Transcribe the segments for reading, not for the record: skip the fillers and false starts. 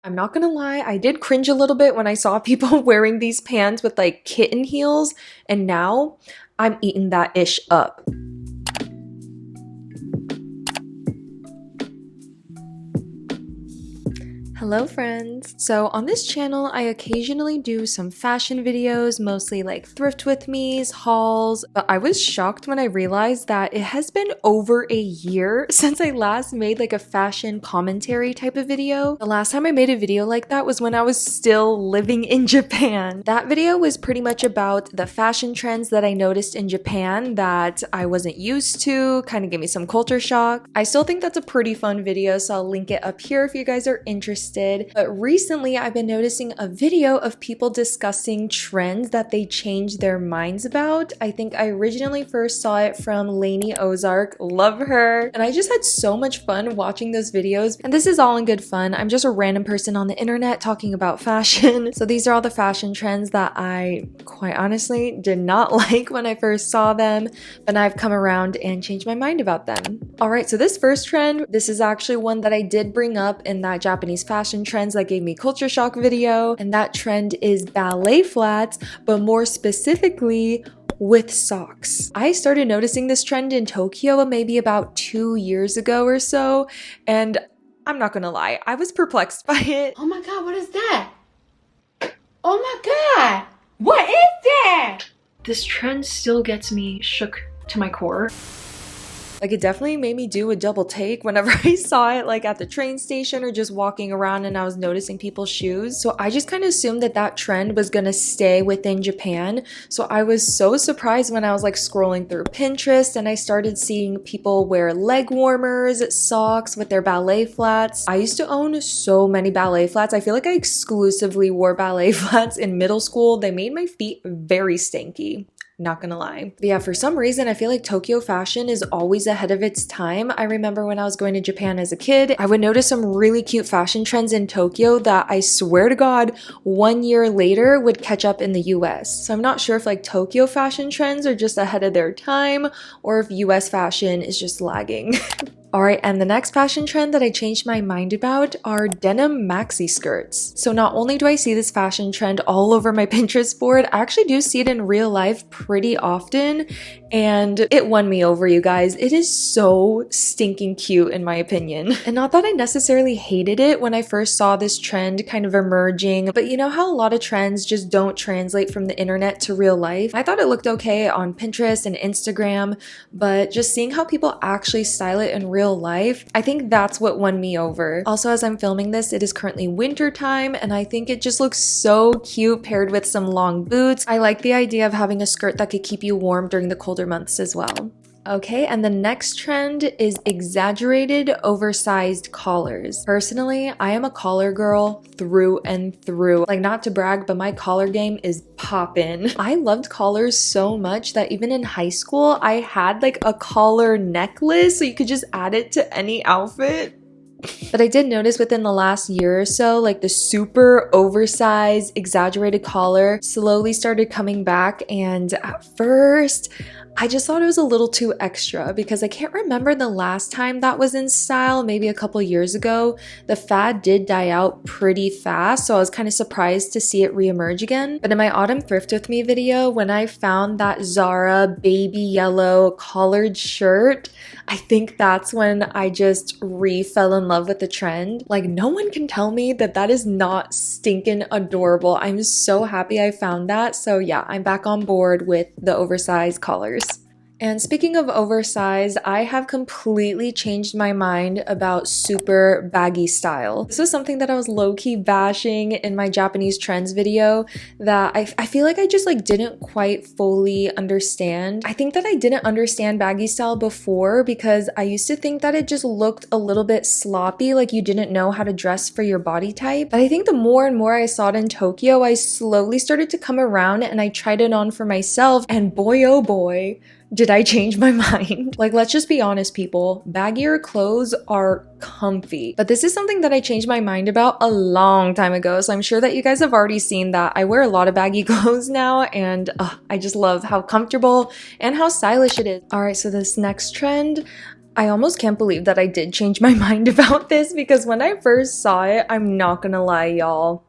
I'm not gonna lie, I did cringe a little bit when I saw people wearing these pants with like kitten heels, and now I'm eating that ish up. Hello friends! So on this channel, I occasionally do some fashion videos, mostly like thrift with me's, hauls, but I was shocked when I realized that it has been over a year since I last made like a fashion commentary type of video. The last time I made a video like that was when I was still living in Japan. That video was pretty much about the fashion trends that I noticed in Japan that I wasn't used to, kind of gave me some culture shock. I still think that's a pretty fun video, so I'll link it up here if you guys are interested. But recently I've been noticing a video of people discussing trends that they changed their minds about. I think I originally first saw it from Lainey Ozark, love her, and I just had so much fun watching those videos. And this is all in good fun. I'm just a random person on the internet talking about fashion. So these are all the fashion trends that I quite honestly did not like when I first saw them, but I've come around and changed my mind about them. Alright, so this first trend, this is actually one that I did bring up in that Japanese fashion trends that gave me culture shock video, and that trend is ballet flats, but more specifically with socks. I started noticing this trend in Tokyo maybe about 2 years ago or so, and I'm not gonna lie, I was perplexed by it. Oh my god, what is that? Oh my god, what is that? This trend still gets me shook to my core. Like, it definitely made me do a double take whenever I saw it, like at the train station or just walking around and I was noticing people's shoes. So I just kind of assumed that that trend was gonna stay within Japan. So I was so surprised when I was like scrolling through Pinterest and I started seeing people wear leg warmers, socks with their ballet flats. I used to own so many ballet flats. I feel like I exclusively wore ballet flats in middle school. They made my feet very stinky. Not gonna lie. But yeah, for some reason, I feel like Tokyo fashion is always ahead of its time. I remember when I was going to Japan as a kid, I would notice some really cute fashion trends in Tokyo that I swear to God, 1 year later would catch up in the US. So I'm not sure if like Tokyo fashion trends are just ahead of their time or if US fashion is just lagging. Alright, and the next fashion trend that I changed my mind about are denim maxi skirts. So not only do I see this fashion trend all over my Pinterest board, I actually do see it in real life pretty often, and it won me over, you guys. It is so stinking cute in my opinion. And not that I necessarily hated it when I first saw this trend kind of emerging, but you know how a lot of trends just don't translate from the internet to real life? I thought it looked okay on Pinterest and Instagram, but just seeing how people actually style it in real life, I think that's what won me over. Also, as I'm filming this, it is currently winter time and I think it just looks so cute paired with some long boots. I like the idea of having a skirt that could keep you warm during the colder months as well. Okay, and the next trend is exaggerated oversized collars. Personally, I am a collar girl through and through. Like, not to brag, but my collar game is poppin'. I loved collars so much that even in high school, I had like a collar necklace so you could just add it to any outfit. But I did notice within the last year or so, like the super oversized, exaggerated collar slowly started coming back, and at first, I just thought it was a little too extra because I can't remember the last time that was in style, maybe a couple years ago. The fad did die out pretty fast, so I was kind of surprised to see it reemerge again. But in my autumn thrift with me video, when I found that Zara baby yellow collared shirt, I think that's when I just fell in love with the trend. Like, no one can tell me that that is not stinking adorable. I'm so happy I found that. So yeah, I'm back on board with the oversized collars. And speaking of oversized, I have completely changed my mind about super baggy style. This was something that I was low-key bashing in my Japanese trends video that I feel like I just like didn't quite fully understand. I think that I didn't understand baggy style before because I used to think that it just looked a little bit sloppy, like you didn't know how to dress for your body type. But I think the more and more I saw it in Tokyo, I slowly started to come around and I tried it on for myself, and boy oh boy, did I change my mind. Like, let's just be honest, people. Baggier clothes are comfy. But this is something that I changed my mind about a long time ago, so I'm sure that you guys have already seen that I wear a lot of baggy clothes now, and I just love how comfortable and how stylish it is. Alright, so this next trend, I almost can't believe that I did change my mind about this because when I first saw it, I'm not gonna lie, y'all,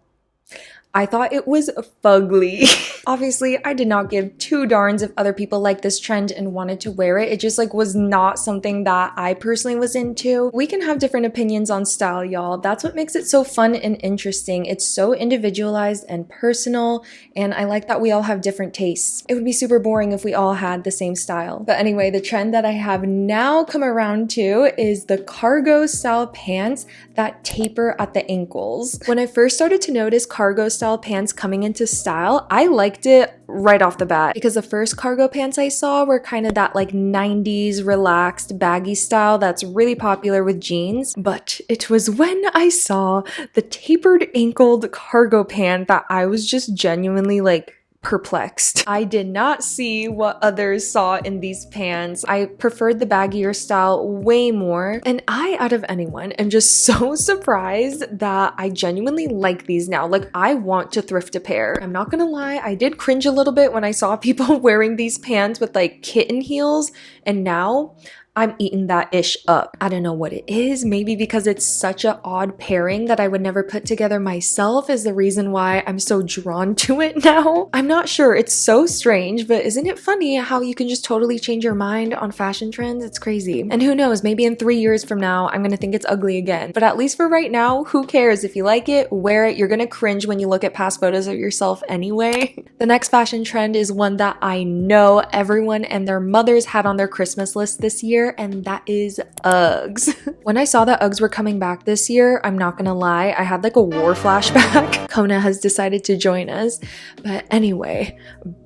I thought it was fugly. Obviously, I did not give two darns if other people liked this trend and wanted to wear it. It just like was not something that I personally was into. We can have different opinions on style, y'all. That's what makes it so fun and interesting. It's so individualized and personal, and I like that we all have different tastes. It would be super boring if we all had the same style. But anyway, the trend that I have now come around to is the cargo style pants that taper at the ankles. When I first started to notice cargo style pants coming into style, I liked it right off the bat because the first cargo pants I saw were kind of that like 90s relaxed baggy style that's really popular with jeans. But it was when I saw the tapered ankled cargo pant that I was just genuinely like perplexed. I did not see what others saw in these pants. I preferred the baggier style way more, and I, out of anyone, am just so surprised that I genuinely like these now. Like, I want to thrift a pair. I'm not gonna lie, I did cringe a little bit when I saw people wearing these pants with like kitten heels, and now I'm eating that ish up. I don't know what it is. Maybe because it's such an odd pairing that I would never put together myself is the reason why I'm so drawn to it now. I'm not sure. It's so strange, but isn't it funny how you can just totally change your mind on fashion trends? It's crazy. And who knows, maybe in 3 years from now, I'm gonna think it's ugly again. But at least for right now, who cares? If you like it, wear it. You're gonna cringe when you look at past photos of yourself anyway. The next fashion trend is one that I know everyone and their mothers had on their Christmas list this year, and that is Uggs. When I saw that Uggs were coming back this year, I'm not gonna lie, I had like a war flashback. Kona has decided to join us. But anyway,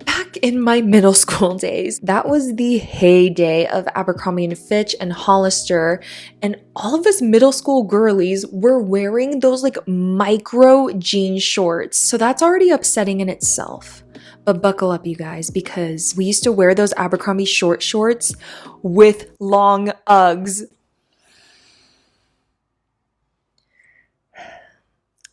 back in my middle school days, that was the heyday of Abercrombie & Fitch and Hollister, and all of us middle school girlies were wearing those like micro jean shorts. So that's already upsetting in itself. But buckle up, you guys, because we used to wear those Abercrombie short shorts with long Uggs.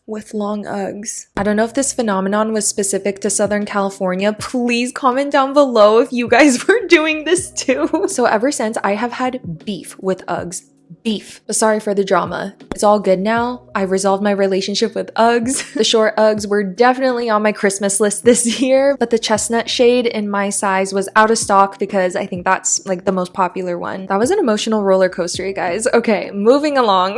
With long Uggs. I don't know if this phenomenon was specific to Southern California. Please comment down below if you guys were doing this too. So ever since, I have had beef with Uggs. Beef. But sorry for the drama. It's all good now. I've resolved my relationship with Uggs. The short Uggs were definitely on my Christmas list this year, but the chestnut shade in my size was out of stock because I think that's like the most popular one. That was an emotional roller coaster, you guys. Okay, moving along.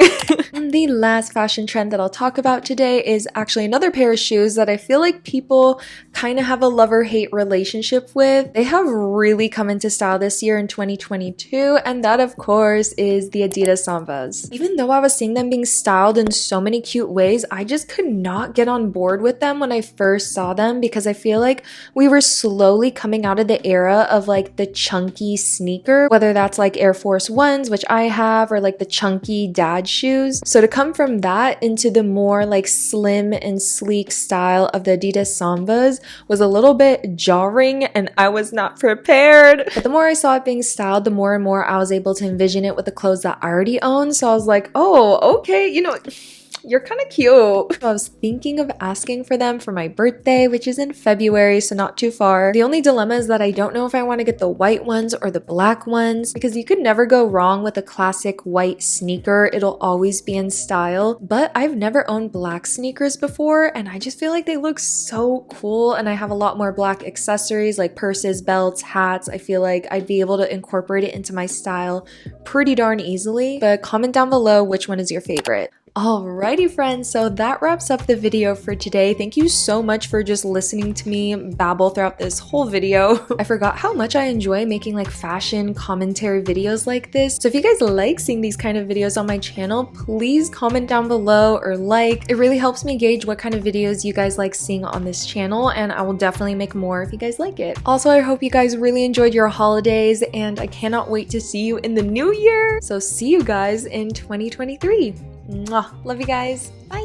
The last fashion trend that I'll talk about today is actually another pair of shoes that I feel like people kind of have a love-or-hate relationship with. They have really come into style this year in 2022, and that of course is the Adidas Sambas. Even though I was seeing them being styled in so many cute ways, I just could not get on board with them when I first saw them because I feel like we were slowly coming out of the era of like the chunky sneaker, whether that's like Air Force Ones, which I have, or like the chunky dad shoes. So to come from that into the more like slim and sleek style of the Adidas Sambas was a little bit jarring, and I was not prepared. But the more I saw it being styled, the more and more I was able to envision it with the clothes that I already own. So I was like, oh, okay, you know, you're kind of cute. So I was thinking of asking for them for my birthday, which is in February, so not too far. The only dilemma is that I don't know if I want to get the white ones or the black ones, because you could never go wrong with a classic white sneaker. It'll always be in style. But I've never owned black sneakers before, and I just feel like they look so cool, and I have a lot more black accessories like purses, belts, hats. I feel like I'd be able to incorporate it into my style pretty darn easily. But comment down below which one is your favorite. Alrighty friends, so that wraps up the video for today. Thank you so much for just listening to me babble throughout this whole video. I forgot how much I enjoy making like fashion commentary videos like this. So if you guys like seeing these kind of videos on my channel, please comment down below or like. It really helps me gauge what kind of videos you guys like seeing on this channel, and I will definitely make more if you guys like it. Also, I hope you guys really enjoyed your holidays, and I cannot wait to see you in the new year. So see you guys in 2023. Mwah. Love you guys. Bye.